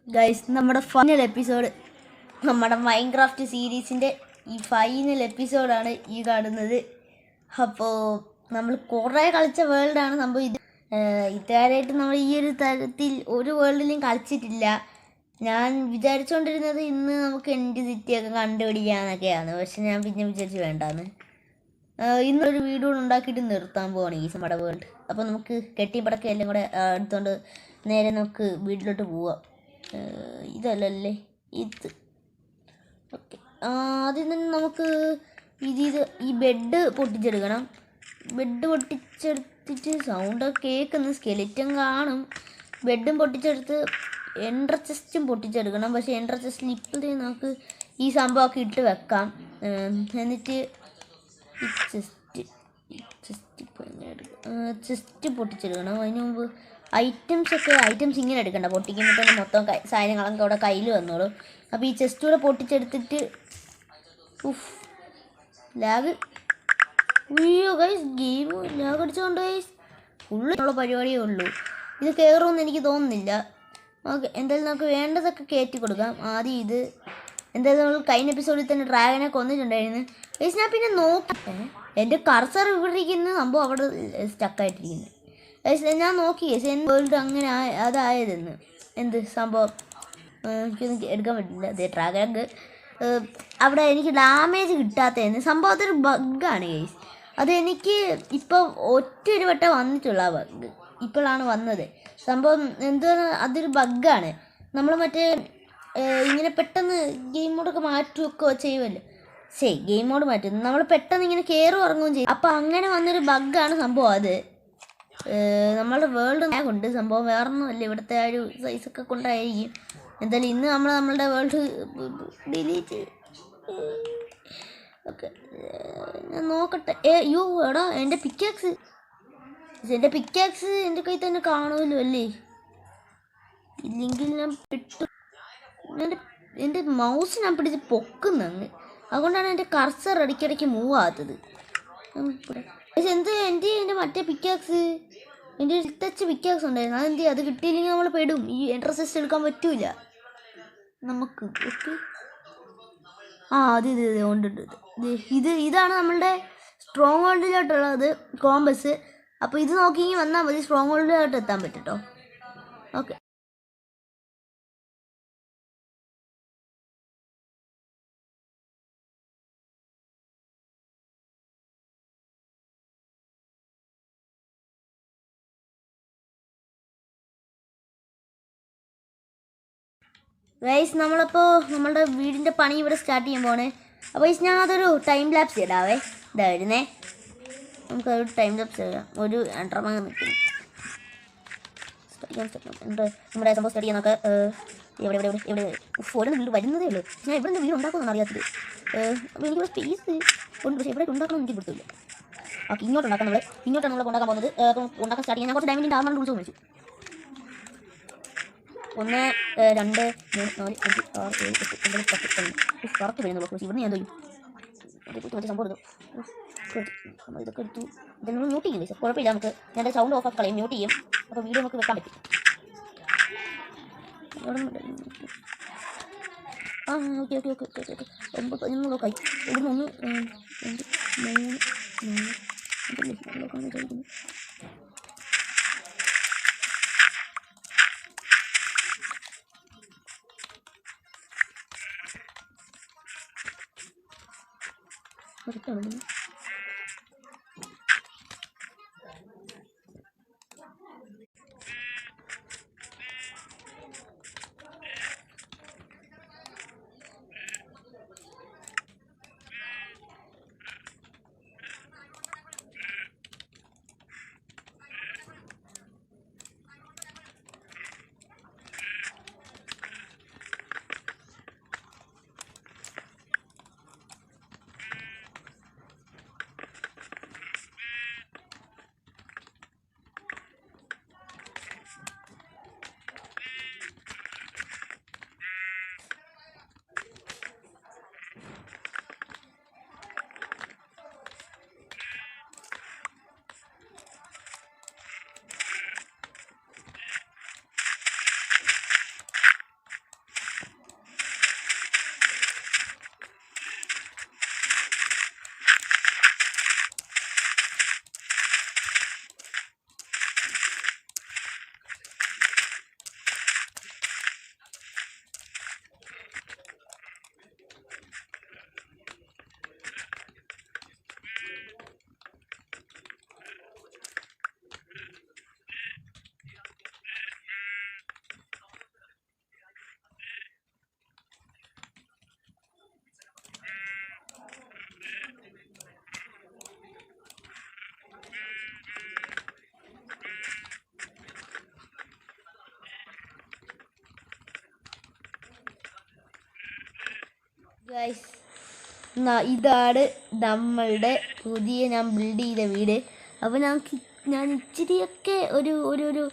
Guys, നമ്മുടെ final episode, നമ്മുടെ Minecraft സീരീസിൻ്റെ ഈ ഫൈനൽ എപ്പിസോഡാണ് ഈ കാണുന്നത്. അപ്പോൾ നമ്മൾ കുറേ കളിച്ച വേൾഡാണ് സംഭവം. ഇതുവരെയായിട്ട് നമ്മൾ ഈ ഒരു തരത്തിൽ ഒരു വേൾഡിലും കളിച്ചിട്ടില്ല. ഞാൻ വിചാരിച്ചുകൊണ്ടിരുന്നത് ഇന്ന് നമുക്ക് എൻ്റെ സിറ്റിയൊക്കെ കണ്ടുപിടിക്കാമെന്നൊക്കെയാണ്. പക്ഷെ ഞാൻ പിന്നെ വിചാരിച്ച് വേണ്ടാന്ന്. ഇന്നൊരു വീഡിയോ ഉണ്ടാക്കിയിട്ട് നിർത്താൻ പോവാണ് ഈ നമ്മുടെ വേൾഡ്. അപ്പോൾ നമുക്ക് കെട്ടിപ്പടക്കം എല്ലാം കൂടെ എടുത്തുകൊണ്ട് നേരെ നമുക്ക് വീട്ടിലോട്ട് പോവാം. ഇതല്ലല്ലേ ഇത്. ഓക്കെ, ആദ്യം തന്നെ നമുക്ക് ഈ ബെഡ് പൊട്ടിച്ചെടുക്കണം. ബെഡ് പൊട്ടിച്ചെടുത്തിട്ട് സൗണ്ടൊക്കെ കേൾക്കുന്ന സ്കെലിറ്റൻ കാണും. ബെഡും പൊട്ടിച്ചെടുത്ത് എൻട്ര ചെസ്റ്റും പൊട്ടിച്ചെടുക്കണം. പക്ഷേ എൻട്ര ചെസ്റ്റിൽ ഇപ്പോഴത്തേ നമുക്ക് ഈ സംഭവമൊക്കെ ഇട്ട് വെക്കാം. എന്നിട്ട് ചെസ്റ്റ് പൊട്ടിച്ചെടുക്കണം. അതിന് മുമ്പ് ഐറ്റംസ് ഇങ്ങനെ എടുക്കണ്ട. പൊട്ടിക്കുമ്പോൾ തന്നെ മൊത്തം സാധനങ്ങളൊക്കെ അവിടെ കയ്യിൽ വന്നോളൂ. അപ്പോൾ ഈ ചെസ്റ്റ് കൂടെ പൊട്ടിച്ചെടുത്തിട്ട് ലാഗ് ഗൈസ്, ഗെയിം ലാഗ് അടിച്ചുകൊണ്ട് ഗൈസ് ഫുള്ളുള്ള പരിപാടിയേ ഉള്ളൂ. ഇത് കയറുമെന്ന് എനിക്ക് തോന്നുന്നില്ല. ഓക്കെ, എന്തായാലും നമുക്ക് വേണ്ടതൊക്കെ കയറ്റി കൊടുക്കാം. ആദ്യം ഇത് എന്തായാലും നമ്മൾ കഴിഞ്ഞ എപ്പിസോഡിൽ തന്നെ ഡ്രാഗനെ കൊന്നിട്ടുണ്ടായിരുന്നു ഗൈസ്. ഞാൻ പിന്നെ നോക്കി, എൻ്റെ കർസർ ഇവിടെ ഇരിക്കുന്ന സംഭവം അവിടെ സ്റ്റക്കായിട്ടിരിക്കുന്നു ഗൈസ്. ഞാൻ നോക്കി ഗൈസ്, എൻ്റെ വേൾഡ് അങ്ങനെ അതായതെന്ന്. എന്ത് സംഭവം എനിക്കൊന്നും എടുക്കാൻ പറ്റില്ല. അതേ ഡ്രാഗൺ അവിടെ എനിക്ക് ഡാമേജ് കിട്ടാത്തതെന്ന് സംഭവം. അതൊരു ബഗ്ഗാണ് ഗൈസ്. അതെനിക്ക് ഇപ്പോൾ ഒറ്റൊരു വട്ടം വന്നിട്ടുള്ള ആ ബഗ് ഇപ്പോഴാണ് വന്നത്. സംഭവം എന്താണ്, അതൊരു ബഗ്ഗാണ്. നമ്മൾ മറ്റേ ഇങ്ങനെ പെട്ടെന്ന് ഗെയിം മോഡൊക്കെ മാറ്റുകയൊക്കെ ചെയ്യുമല്ലോ. ഗെയിം മോഡ് മാറ്റും, നമ്മൾ പെട്ടെന്ന് ഇങ്ങനെ കയറും ഇറങ്ങുകയും ചെയ്യും. അപ്പോൾ അങ്ങനെ വന്നൊരു ബഗ്ഗാണ് സംഭവം. അത് നമ്മളുടെ വേൾഡ് കൊണ്ട് സംഭവം വേറൊന്നുമല്ല, ഇവിടുത്തെ ആ ഒരു സൈസൊക്കെ കൊണ്ടായിരിക്കും. എന്തായാലും ഇന്ന് നമ്മളുടെ വേൾഡ് ഡിലീറ്റ്. ഓക്കെ, ഞാൻ നോക്കട്ടെ. എടാ, എൻ്റെ പിക്കാക്സ് എൻ്റെ കയ്യിൽ തന്നെ കാണുമല്ലോ അല്ലേ? ഇല്ലെങ്കിൽ ഞാൻ പെട്ടു. എൻ്റെ മൗസ് ഞാൻ പിടിച്ച് പൊക്കുന്നങ്ങ്. അതുകൊണ്ടാണ് എൻ്റെ കർസർ ഇടയ്ക്കിടയ്ക്ക് മൂവ് ആകാത്തത്. പക്ഷെ എൻ്റെ മറ്റേ പിക്കാക്സ്, എൻ്റെ ഒരു ടച്ച് പിക്കാക്സ് ഉണ്ടായിരുന്നു. അതെന്ത് അത് കിട്ടിയില്ലെങ്കിൽ നമ്മൾ പെടും. ഈ എൻട്രൻസ് എടുക്കാൻ പറ്റൂല നമുക്ക്. ഓക്കെ, ഇത് കൊണ്ടിട്ട് ഇതാണ് നമ്മളുടെ സ്ട്രോങ് ഹോൾഡിലോട്ടുള്ളത് കോമ്പസ്. അപ്പോൾ ഇത് നോക്കി വന്നാൽ മതി, സ്ട്രോങ് ഹോൾഡിലോട്ട് എത്താൻ പറ്റും കേട്ടോ. ഓക്കെ, ഗൈസ്, നമ്മളുടെ വീടിൻ്റെ പണി ഇവിടെ സ്റ്റാർട്ട് ചെയ്യാൻ പോണേ. അപ്പോൾ ഗൈസ്, ഞാൻ അതൊരു ടൈം ലാപ്സ് ഇടാവേ. ഇതായിരുന്നേ, നമുക്കൊരു ടൈം ലാപ്സ് ഇടാം. ഒരു എൻട്രമങ്ങ് നിൽക്കുന്നു. നമ്മുടെ സംഭവം സ്റ്റഡി ചെയ്യാനൊക്കെ എവിടെ ഫോണിൽ വീട് വരുന്നതേ ഉള്ളൂ. ഞാൻ ഇവിടെ നിന്ന് വീട് ഉണ്ടാക്കുമെന്നാണ് അറിയാത്തത്. അപ്പോൾ എനിക്കിവിടെ സ്പേസ് ഉണ്ട്, പക്ഷേ എവിടെ ഉണ്ടാക്കണം എനിക്ക് പിടുത്തില്ല. ഓക്കെ, ഇങ്ങോട്ടാണ് നമ്മൾ ഉണ്ടാക്കാൻ പോകുന്നത്. അപ്പം ഉണ്ടാക്കാൻ സ്റ്റാർട്ട് ചെയ്യാൻ ഞാൻ കുറച്ച് ഡയമണ്ടിൻ്റെ ആർമർ ടൂൾസ് മേടിച്ചു. 1 2 3 4 5 6 7 8 9 10 11 കറക്റ്റ് വരുന്നുള്ളൂ. പക്ഷേ ഇവിടെ ഞാൻ ചെയ്യും മറ്റേ സംഭവം എടുത്തു. നമ്മൾ ഇതൊക്കെ എടുത്തു. ഇതൊന്നും മ്യൂട്ട് ചെയ്യും ഗൈസ്, കുഴപ്പമില്ല. നമുക്ക് ഞാൻ സൗണ്ട് ഓഫ് ആക്കി കളയും, മ്യൂട്ട് ചെയ്യും. അപ്പോൾ വീഡിയോ നമുക്ക് വെക്കാൻ പറ്റും. ഓക്കെ 9 നോക്കായി. ഇവിടുന്ന് 1 2 3 4 നോക്കാൻ വിചാരിക്കുന്നു. കറക്റ്റാണ്. ഗൈസ്, ഇതാണ് നമ്മളുടെ പുതിയ ഞാൻ ബിൽഡ് ചെയ്ത വീട്. അപ്പോൾ ഞാൻ ഇച്ചിരിയൊക്കെ ഒരു ഒരു ഒരു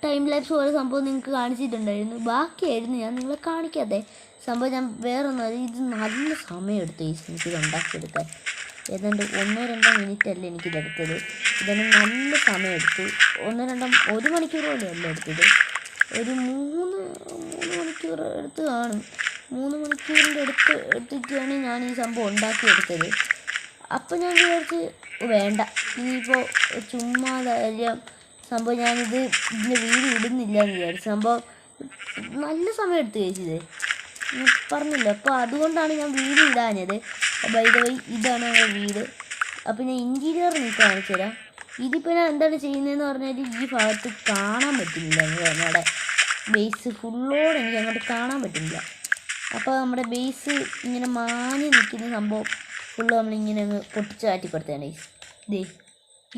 ടൈം ലാപ്സ് പോലെ സംഭവം നിങ്ങൾക്ക് കാണിച്ചിട്ടുണ്ടായിരുന്നു. ബാക്കിയായിരുന്നു ഞാൻ നിങ്ങളെ കാണിക്കാതെ സംഭവം. ഞാൻ വേറൊന്നും ഇത് നല്ല സമയമെടുത്തു എനിക്കിത് ഉണ്ടാക്കിയെടുക്കാൻ. ഏതാണ്ട് 1-2 മിനിറ്റ് അല്ല എനിക്കിതെടുത്തത്. ഇതാണ് നല്ല സമയമെടുത്തു. 1 മണിക്കൂർ പോലും അല്ല എടുത്തത്. ഒരു 3 മണിക്കൂർ എടുത്ത് കാണും. 3 മണിക്കൂറിൻ്റെ എടുത്തിട്ടാണ് ഞാൻ ഈ സംഭവം ഉണ്ടാക്കിയെടുത്തത്. അപ്പം ഞാൻ വിചാരിച്ച് വേണ്ട, ഇനിയിപ്പോൾ ചുമ്മാതായാലും സംഭവം ഇതിൻ്റെ വീഡിയോ ഇടുന്നില്ല എന്ന് വിചാരിച്ചു. സംഭവം നല്ല സമയം എടുത്ത് കഴിച്ചത് പറഞ്ഞില്ല. അപ്പോൾ അതുകൊണ്ടാണ് ഞാൻ വീഡിയോ ഇടാഞ്ഞത്. ബൈ ദ വേ ഇതാണ് ഞങ്ങളുടെ വീട്. അപ്പോൾ ഞാൻ ഇൻറ്റീരിയർ നിങ്ങൾക്ക് കാണിച്ചു തരാം. ഇതിപ്പോൾ ഞാൻ എന്താണ് ചെയ്യുന്നതെന്ന് പറഞ്ഞാൽ ഈ ഭാഗത്ത് കാണാൻ പറ്റുന്നില്ല. ഞങ്ങളുടെ ബേസ് ഫുള്ളോടെ എനിക്ക് അങ്ങോട്ട് കാണാൻ പറ്റുന്നില്ല. അപ്പോൾ നമ്മുടെ ബേസ് ഇങ്ങനെ മാഞ്ഞ് നിൽക്കുന്ന സംഭവം ഫുള്ള് നമ്മളിങ്ങനെ അങ്ങ് പൊട്ടിച്ച് കാറ്റിക്കൊടുത്താണ്.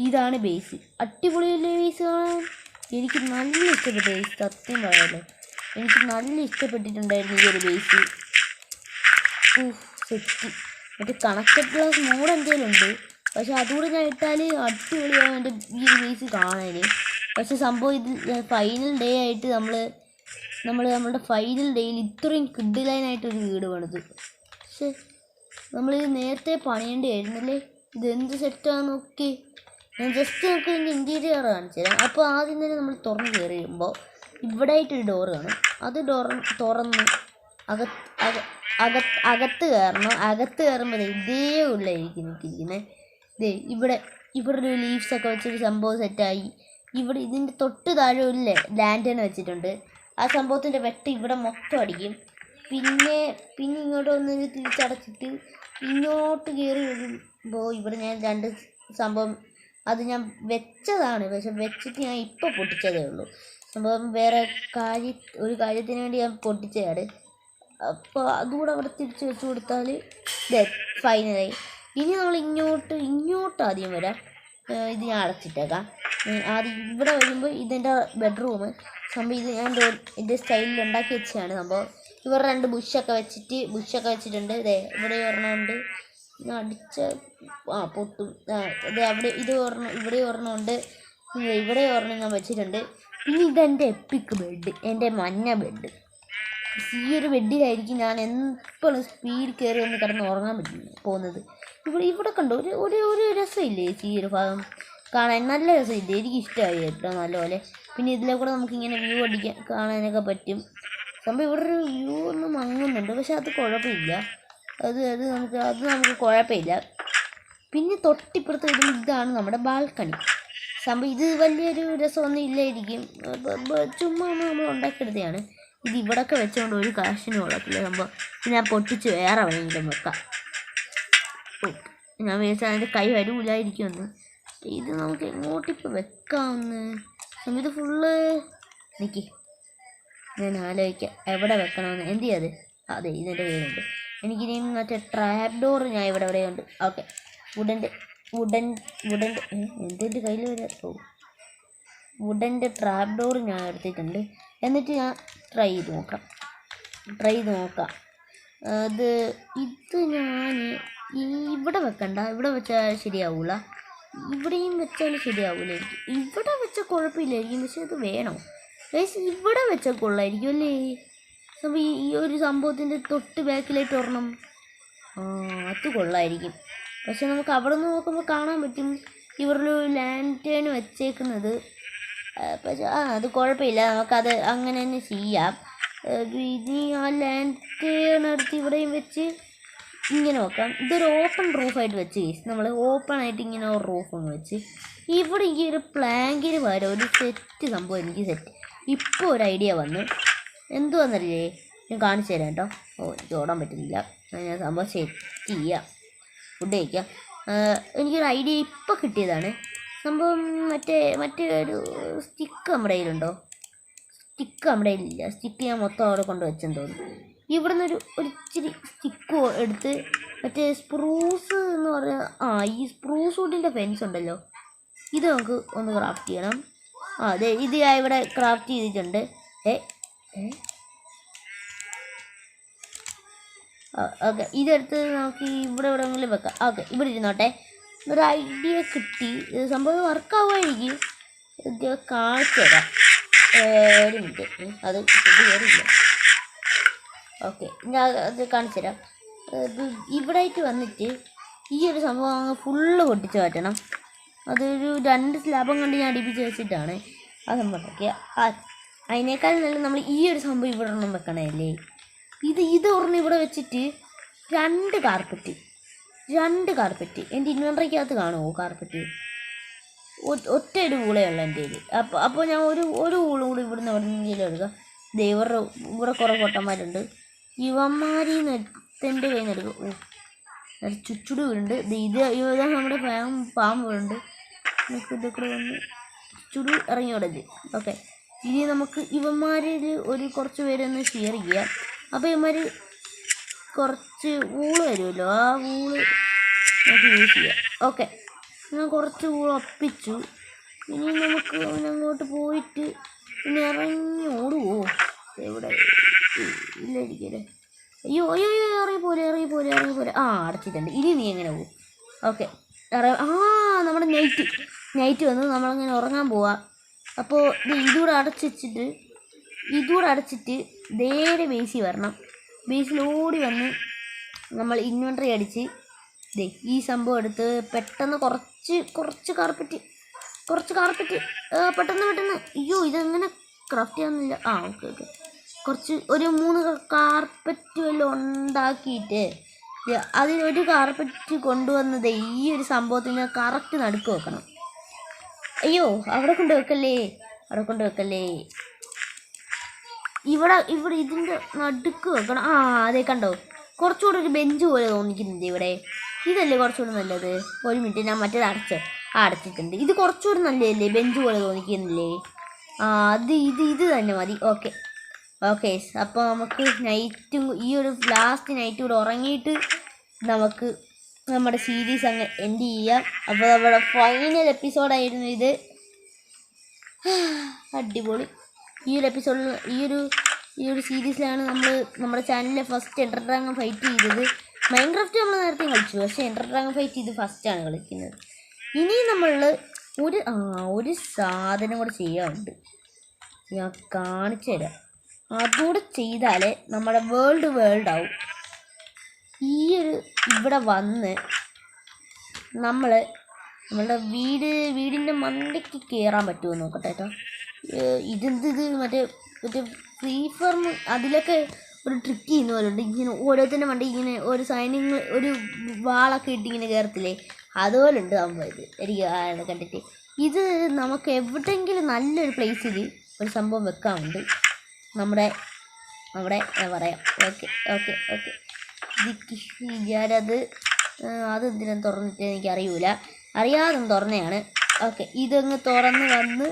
ഇതാണ് ബേസ്. അടിപൊളിയല്ലേ ബേസ് കാണാൻ? എനിക്ക് നല്ല ഇഷ്ടപ്പെട്ടു ബേസ്, സത്യം പറയാമല്ലോ. എനിക്ക് നല്ല ഇഷ്ടപ്പെട്ടിട്ടുണ്ടായിരുന്നു ഈ ഒരു ബേസ്. സെറ്റ്. മറ്റേ കണക്റ്റഡ് ഗ്ലാസ് മോഡ് എന്തെങ്കിലും ഉണ്ട്, പക്ഷെ അതുകൂടെ ഞാൻ ഇട്ടാൽ അടിപൊളിയാവും എൻ്റെ ഈ ഒരു ബേസ് കാണാൻ. പക്ഷെ സംഭവം ഇത് ഫൈനൽ ഡേ ആയിട്ട് നമ്മളുടെ ഫൈനൽ ഡേയിൽ ഇത്രയും കിഡിലൈനായിട്ടൊരു വീട് പണിത്. പക്ഷേ നമ്മളിത് നേരത്തെ പണിയേണ്ടിയായിരുന്നല്ലേ. ഇതെന്ത് സെറ്റാന്ന് നോക്കി. ഞാൻ ജസ്റ്റ് നമുക്ക് ഇതിൻ്റെ ഇൻറ്റീരിയർ കാണിച്ചു തരാം. അപ്പോൾ ആദ്യം തന്നെ നമ്മൾ തുറന്ന് കയറി വരുമ്പോൾ ഇവിടെ ആയിട്ടൊരു ഡോറ് കാണും. അത് തുറന്ന് അകത്ത് കയറണം. അകത്ത് കയറുമ്പോൾ ഇതേ ഉള്ളായിരിക്കും നിൽക്കുന്നത്. ഇവിടെ ഒരു ലീവ്സൊക്കെ വെച്ചൊരു സംഭവം സെറ്റായി. ഇവിടെ ഇതിൻ്റെ തൊട്ട് താഴെ ഒരു ലാൻറ്റേൺ വെച്ചിട്ടുണ്ട്. ആ സംഭവത്തിൻ്റെ വെട്ട് ഇവിടെ മൊത്തം അടിക്കും. പിന്നെ ഇങ്ങോട്ട് വന്ന് തിരിച്ചടച്ചിട്ട് ഇങ്ങോട്ട് കയറി വരുമ്പോൾ ഇവിടെ ഞാൻ 2 സംഭവം അത് ഞാൻ വെച്ചതാണ്. പക്ഷെ വെച്ചിട്ട് ഞാൻ ഇപ്പോൾ പൊട്ടിച്ചതേ ഉള്ളൂ. സംഭവം വേറെ ഒരു കാര്യത്തിന് വേണ്ടി ഞാൻ പൊട്ടിച്ചതാണ്. അപ്പോൾ അതുകൂടെ അവിടെ തിരിച്ച് വെച്ച് കൊടുത്താൽ ഫൈനലായി. ഇനി നമ്മൾ ഇങ്ങോട്ട് ആദ്യം വരാം. ഇത് ഞാൻ അടച്ചിട്ടേക്കാം. ആദ്യം ഇവിടെ വരുമ്പോൾ ഇതെൻ്റെ ബെഡ്റൂം. സംഭവം ഇത് ഞാൻ എൻ്റെ സ്റ്റൈലിൽ ഉണ്ടാക്കി വെച്ചതാണ്. സംഭവം ഇവർ 2 ബുഷൊക്കെ വെച്ചിട്ടുണ്ട്. ഇവിടെ ഒരെണ്ണമുണ്ട്. അടിച്ച പൊട്ടും. അവിടെ ഇവിടെ ഒരെണ്ണമുണ്ട്. ഇവിടെ ഒരെണ്ണം ഞാൻ വെച്ചിട്ടുണ്ട്. പിന്നെ ഇതെൻ്റെ എപ്പിക് ബെഡ്, എൻ്റെ മഞ്ഞ ബെഡ്. ഈ ഒരു ബെഡിലായിരിക്കും ഞാൻ എപ്പോഴും സ്പീഡ് കയറി ഒന്ന് കിടന്ന് ഉറങ്ങാൻ പോകുന്നത്. ഇവിടെ കണ്ടോ ഒരു രസമില്ലേ ഈ ഒരു ഭാഗം കാണാൻ? നല്ല രസമില്ലേ? എനിക്ക് ഇഷ്ടമായി കേട്ടോ നല്ലപോലെ. പിന്നെ ഇതിലെ കൂടെ നമുക്കിങ്ങനെ വ്യൂ കാണാനൊക്കെ പറ്റും. സംഭവം ഇവിടെ ഒരു വ്യൂ ഒന്ന് മങ്ങുന്നുണ്ട്, പക്ഷെ അത് കുഴപ്പമില്ല. അത് നമുക്ക് കുഴപ്പമില്ല. പിന്നെ തൊട്ടിപ്പുറത്ത് വരുമ്പോൾ ഇതാണ് നമ്മുടെ ബാൽക്കണി. സംഭവം ഇത് വലിയൊരു രസമൊന്നും ഇല്ലായിരിക്കും, ചുമ്മാ നമ്മൾ ഉണ്ടാക്കിയെടുത്തതാണ്. ഇത് ഇവിടെയൊക്കെ വെച്ചുകൊണ്ട് ഒരു കാശിനും കൊള്ളത്തില്ല. സംഭവം ഞാൻ പൊട്ടിച്ച് വേറെ എവിടെയെങ്കിലും വെക്കാം. ഞാൻ വിചാരിച്ചാൽ അതിൻ്റെ കൈ വരൂലായിരിക്കുമെന്ന്. ഇത് നമുക്ക് എങ്ങോട്ടിപ്പോൾ വെക്കാമെന്ന്. ഇത് ഫുള്ള് ഞാൻ ആലോചിക്കാം എവിടെ വെക്കണമെന്ന്. എന്ത് ചെയ്യാതെ അതെ ഇതിൻ്റെ കയ്യിലുണ്ട്. എനിക്കിനി മറ്റേ ട്രാപ്പ് ഡോർ ഞാൻ ഇവിടെ എവിടെയുണ്ട്. ഓക്കെ, വുഡൻ്റെ എന്തിൻ്റെ കയ്യിൽ വരെ വുഡൻ്റെ ട്രാപ്പ് ഡോർ ഞാൻ എടുത്തിട്ടുണ്ട്. എന്നിട്ട് ഞാൻ ട്രൈ ചെയ്ത് നോക്കാം. ഇത് ഞാൻ ഇവിടെ വെക്കണ്ട. ഇവിടെ വെച്ചാൽ ശരിയാവൂല. ഇവിടെയും വെച്ചാൽ ശരിയാവൂല. ഇവിടെ വെച്ചാൽ കുഴപ്പമില്ലായിരിക്കും, പക്ഷെ ഇത് വേണോ? ഇവിടെ വെച്ചാൽ കൊള്ളായിരിക്കും അല്ലേ? അപ്പോൾ ഈ ഒരു സംഭവത്തിൻ്റെ തൊട്ട് ബാക്കിലായിട്ട് ഒരെണ്ണം അത് കൊള്ളായിരിക്കും. പക്ഷെ നമുക്ക് അവിടെ നിന്ന് നോക്കുമ്പോൾ കാണാൻ പറ്റും ഇവരൊരു ലാൻറ്റേൺ വെച്ചേക്കുന്നത്. പക്ഷെ അത് കുഴപ്പമില്ല, നമുക്കത് അങ്ങനെ തന്നെ ചെയ്യാം. ഇനി ആ ലാൻറ്റേൺ എടുത്ത് ഇവിടെയും വെച്ച് ഇങ്ങനെ നോക്കാം. ഇതൊരു ഓപ്പൺ റൂഫായിട്ട് വെച്ച് നമ്മൾ ഓപ്പണായിട്ട് ഇങ്ങനെ ഒരു റൂഫ് ഒന്ന് വെച്ച് ഇവിടെ ഈ ഒരു പ്ലാങ്കിന് പകരം ഒരു സെറ്റ് സംഭവം എനിക്ക് ഇപ്പോൾ ഒരു ഐഡിയ വന്നു. എന്തുവന്നറിയേ? ഞാൻ കാണിച്ചു തരാം കേട്ടോ. എനിക്ക് ഓടാൻ പറ്റുന്നില്ല. ഞാൻ സംഭവം സെറ്റ് ചെയ്യാം, ഫുഡ് കഴിക്കാം. എനിക്കൊരു ഐഡിയ ഇപ്പോൾ കിട്ടിയതാണ്. സംഭവം മറ്റേ ഒരു സ്റ്റിക്ക് നമ്മുടെ കയ്യിലുണ്ടോ? സ്റ്റിക്ക് നമ്മുടെ കയ്യിലില്ല. സ്റ്റിക്ക് ഞാൻ മൊത്തം അവിടെ കൊണ്ട് വെച്ചെന്ന് തോന്നുന്നു. ഇവിടെ നിന്നൊരു ഇച്ചിരി സ്റ്റിക്ക് എടുത്ത് മറ്റേ സ്പ്രൂസ് എന്ന് പറഞ്ഞാൽ ഈ സ്പ്രൂസ് വുഡിൻ്റെ ഫെൻസ് ഉണ്ടല്ലോ, ഇത് നമുക്ക് ഒന്ന് ക്രാഫ്റ്റ് ചെയ്യണം. അതെ, ഇത് ഞാൻ ഇവിടെ ക്രാഫ്റ്റ് ചെയ്തിട്ടുണ്ട്. ഓക്കെ, ഇതെടുത്ത് നമുക്ക് ഇവിടെ എവിടെയെങ്കിലും വെക്കാം. ഓക്കെ, ഇവിടെ ഇരുന്നോട്ടെ. ഒരു ഐഡിയ കിട്ടി. ഇത് സംഭവം വർക്കാവുമായിരിക്കും. ഇത് കാണിച്ചു തരാം. ഒരു മിനിറ്റ്, അത് കയറിയില്ല. ഓക്കെ, ഞാൻ അത് കാണിച്ചു തരാം. ഇത് ഇവിടെ ആയിട്ട് വന്നിട്ട് ഈ ഒരു സംഭവം അങ്ങ് ഫുള്ള് പൊട്ടിച്ച് മാറ്റണം. അതൊരു 2 സ്ലാബും കണ്ട് ഞാൻ അടിപ്പിച്ച് വെച്ചിട്ടാണ് ആ സംഭവം ഉണ്ടാക്കിയ. അതിനേക്കാൾ നല്ല നമ്മൾ ഈ ഒരു സംഭവം ഇവിടെ ഒന്നും വെക്കണമല്ലേ. ഇത് ഒരെണ്ണം ഇവിടെ വെച്ചിട്ട് 2 കാർപ്പറ്റ് എൻ്റെ ഇൻവെൻട്രിക്കകത്ത് കാണുമോ കാർപ്പറ്റ്? ഒറ്റ ഒരു ഊളയുള്ള എൻ്റെ കയ്യിൽ. അപ്പോൾ ഞാൻ ഒരു ഊളും കൂടി ഇവിടുന്ന് എവിടെയെങ്കിലും എടുക്കാം. ഇവിടെ കുറേ പൊട്ടന്മാരുണ്ട്. ഇവന്മാരിന്ന് എൻ്റെ കയ്യിൽ നിന്ന് എടുക്കും. ചുച്ചുട് വീടുണ്ട്. ഇതാ നമ്മുടെ പാമ്പുണ്ട്. നമുക്ക് ഇതൊക്കെ വന്ന് ചുടു ഇറങ്ങി വിടല്. ഓക്കെ, ഇനി നമുക്ക് ഇവന്മാരിൽ കുറച്ച് പേരൊന്ന് ഷെയർ ചെയ്യാം. അപ്പോൾ ഇവന്മാർ കുറച്ച് ഊള് വരുമല്ലോ, ആ ഊള് നമുക്ക് യൂസ് ചെയ്യാം. ഓക്കെ, ഞാൻ കുറച്ച് ഊള് ഒപ്പിച്ചു. ഇനി നമുക്ക് അങ്ങോട്ട് പോയിട്ട് ഇനി ഇറങ്ങി ഓടുവോ? എവിടെ ഇല്ലായിരിക്കല്ലേ. അയ്യോ ഇറങ്ങിപ്പോലെ. അടച്ചിട്ടുണ്ട്. ഇനി നീ എങ്ങനെ പോകും? ഓക്കെ, നമ്മുടെ നൈറ്റ് വന്ന് നമ്മളിങ്ങനെ ഉറങ്ങാൻ പോവാം. അപ്പോൾ ഇതുകൂടെ അടച്ചിട്ട് നേരെ ബേസിൽ വരണം. ബേസിൽ ഓടി വന്ന് നമ്മൾ ഇൻവെൻട്രി അടിച്ച് ഈ സംഭവം എടുത്ത് പെട്ടെന്ന് കുറച്ച് കാർപ്പറ്റ് പെട്ടെന്ന്. അയ്യോ, ഇതെങ്ങനെ ക്രാഫ്റ്റ് ചെയ്യാമെന്നില്ല. ഓക്കെ, ഒരു 3 കാർപ്പറ്റ് വല്ലതും ഉണ്ടാക്കിയിട്ട് അതിലൊരു കാർപ്പറ്റ് കൊണ്ടുവന്നത് ഈ ഒരു സംഭവത്തിന് കറക്റ്റ് നടുക്ക് വെക്കണം. അയ്യോ, അവിടെ കൊണ്ട് വെക്കല്ലേ. ഇവിടെ ഇതിൻ്റെ നടുക്ക് വെക്കണം. അതേ കണ്ടോ, കുറച്ചുകൂടെ ഒരു ബെഞ്ച് പോലെ തോന്നിക്കുന്നുണ്ട് ഇവിടെ. ഇതല്ലേ കുറച്ചുകൂടെ നല്ലത്? ഒരു മിനിറ്റ്, ഞാൻ മറ്റേത് അടച്ചിട്ടുണ്ട്. ഇത് കുറച്ചുകൂടെ നല്ലതല്ലേ? ബെഞ്ച് പോലെ തോന്നിക്കുന്നില്ലേ? ഇത് തന്നെ മതി. ഓക്കെ, അപ്പോൾ നമുക്ക് ഈ ഒരു ലാസ്റ്റ് നൈറ്റ് കൂടെ ഉറങ്ങിയിട്ട് നമുക്ക് നമ്മുടെ സീരീസ് അങ്ങ് എൻഡ് ചെയ്യാം. അപ്പോൾ നമ്മുടെ ഫൈനൽ എപ്പിസോഡായിരുന്നു ഇത്. അടിപൊളി. ഈ ഒരു എപ്പിസോഡിൽ ഈ ഒരു സീരീസിലാണ് നമ്മുടെ ചാനലിലെ ഫസ്റ്റ് എൻ്റർ ഡ്രാഗൺ ഫൈറ്റ് ചെയ്തത്. മൈൻക്രാഫ്റ്റ് നമ്മൾ നേരത്തെ കളിച്ചു, പക്ഷേ എൻ്റർ ഡ്രാഗൺ ഫൈറ്റ് ഇത് ഫസ്റ്റാണ് കളിക്കുന്നത്. ഇനി നമ്മൾ ഒരു സാധനം കൂടെ ചെയ്യാറുണ്ട്, ഞാൻ കാണിച്ചു തരാം. അതുകൂടെ ചെയ്താലേ നമ്മുടെ വേൾഡ് ആവും. ഇവിടെ വന്ന് നമ്മളുടെ വീടിൻ്റെ മണ്ടയ്ക്ക് കയറാൻ പറ്റുമോ നോക്കട്ടെ കേട്ടോ. ഇത് മറ്റേ ഫ്രീ ഫാം അതിലൊക്കെ ഒരു ട്രിക്ക് ചെയ്യുന്ന പോലെ ഉണ്ട്. ഇങ്ങനെ ഓരോരുത്തരുടെ മണ്ട ഇങ്ങനെ ഒരു സൈനിങ് ഒരു വാളൊക്കെ ഇട്ട് ഇങ്ങനെ കയറത്തില്ലേ, അതുപോലെ ഉണ്ട് സംഭവം. എനിക്ക് കണ്ടിട്ട് ഇത് നമുക്ക് എവിടെയെങ്കിലും നല്ലൊരു പ്ലേസിൽ ഒരു സംഭവം വെക്കാറുണ്ട്. നമ്മുടെ പറയാം. ഓക്കെ ഞാനത് അതെന്തിനും തുറന്നിട്ട് എനിക്കറിയൂല, അറിയാതെ തുറന്നതാണ്. ഓക്കെ, ഇതങ്ങ് തുറന്ന് വന്ന്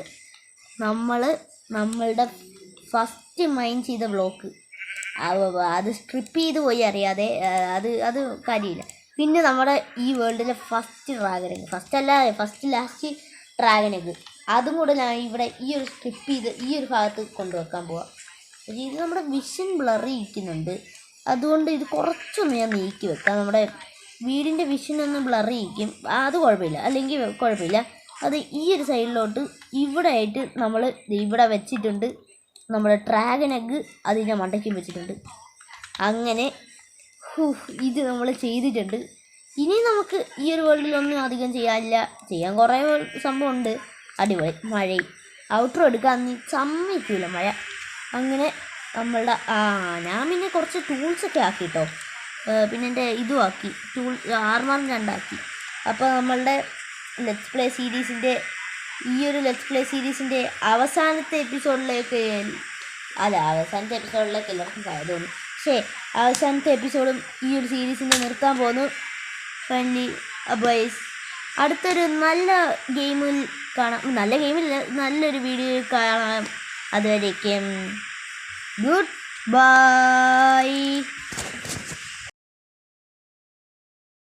നമ്മളുടെ ഫസ്റ്റ് മൈൻ ചെയ്ത ബ്ലോക്ക് അത് സ്ട്രിപ്പ് ചെയ്ത് പോയി അറിയാതെ. അത് കാര്യമില്ല. പിന്നെ നമ്മുടെ ഈ വേൾഡിലെ ഫസ്റ്റ് ലാസ്റ്റ് ഡ്രാഗൺ എഗ് അതും കൂടെ ഞാൻ ഇവിടെ ഈ ഒരു സ്ട്രിപ്പ് ചെയ്ത് ഈ ഒരു ഭാഗത്ത് കൊണ്ടുവെക്കാൻ പോവാം. ഇത് നമ്മുടെ വിഷൻ ബ്ലറി ഇരിക്കുന്നുണ്ട്, അതുകൊണ്ട് ഇത് കുറച്ചൊന്ന് ഞാൻ നീക്കി വെക്കാം. നമ്മുടെ വീടിൻ്റെ വിഷനൊന്ന് ബ്ലറി ഇരിക്കും, അത് കുഴപ്പമില്ല. അല്ലെങ്കിൽ കുഴപ്പമില്ല. അത് ഈ ഒരു സൈഡിലോട്ട് ഇവിടെ ആയിട്ട് നമ്മൾ ഇവിടെ വെച്ചിട്ടുണ്ട്. നമ്മുടെ ഡ്രാഗൺ എഗ് അതിൻ്റെ മണ്ടയ്ക്കും വെച്ചിട്ടുണ്ട്. അങ്ങനെ ഇത് നമ്മൾ ചെയ്തിട്ടുണ്ട്. ഇനി നമുക്ക് ഈ ഒരു വേൾഡിലൊന്നും അധികം ചെയ്യാൻ കുറേ സംഭവമുണ്ട്. അടിപൊളി. മഴയും ഔട്ട്രോ എടുക്കാൻ സമ്മതിക്കില്ല മഴ. അങ്ങനെ നമ്മളുടെ ഞാൻ പിന്നെ കുറച്ച് ടൂൾസൊക്കെ ആക്കി കേട്ടോ. പിന്നെ എൻ്റെ ഇതും ആക്കി, ആർമർ 2 ആക്കി. അപ്പോൾ നമ്മളുടെ ലെറ്റ്സ് പ്ലേ സീരീസിൻ്റെ അവസാനത്തെ എപ്പിസോഡിലേക്ക് എല്ലാവർക്കും സാധ്യതയുണ്ട്. പക്ഷേ അവസാനത്തെ എപ്പിസോഡും ഈ ഒരു സീരീസിൻ്റെ നിർത്താൻ പോകുന്നു. ഫ്രണ്ട്ലി ബോയ്സ്, അടുത്തൊരു നല്ല ഗെയിമിൽ കാണാം. നല്ല ഗെയിമില്ല, നല്ലൊരു വീഡിയോയിൽ കാണാം. അതുവരേക്കും ഗുഡ് ബൈ.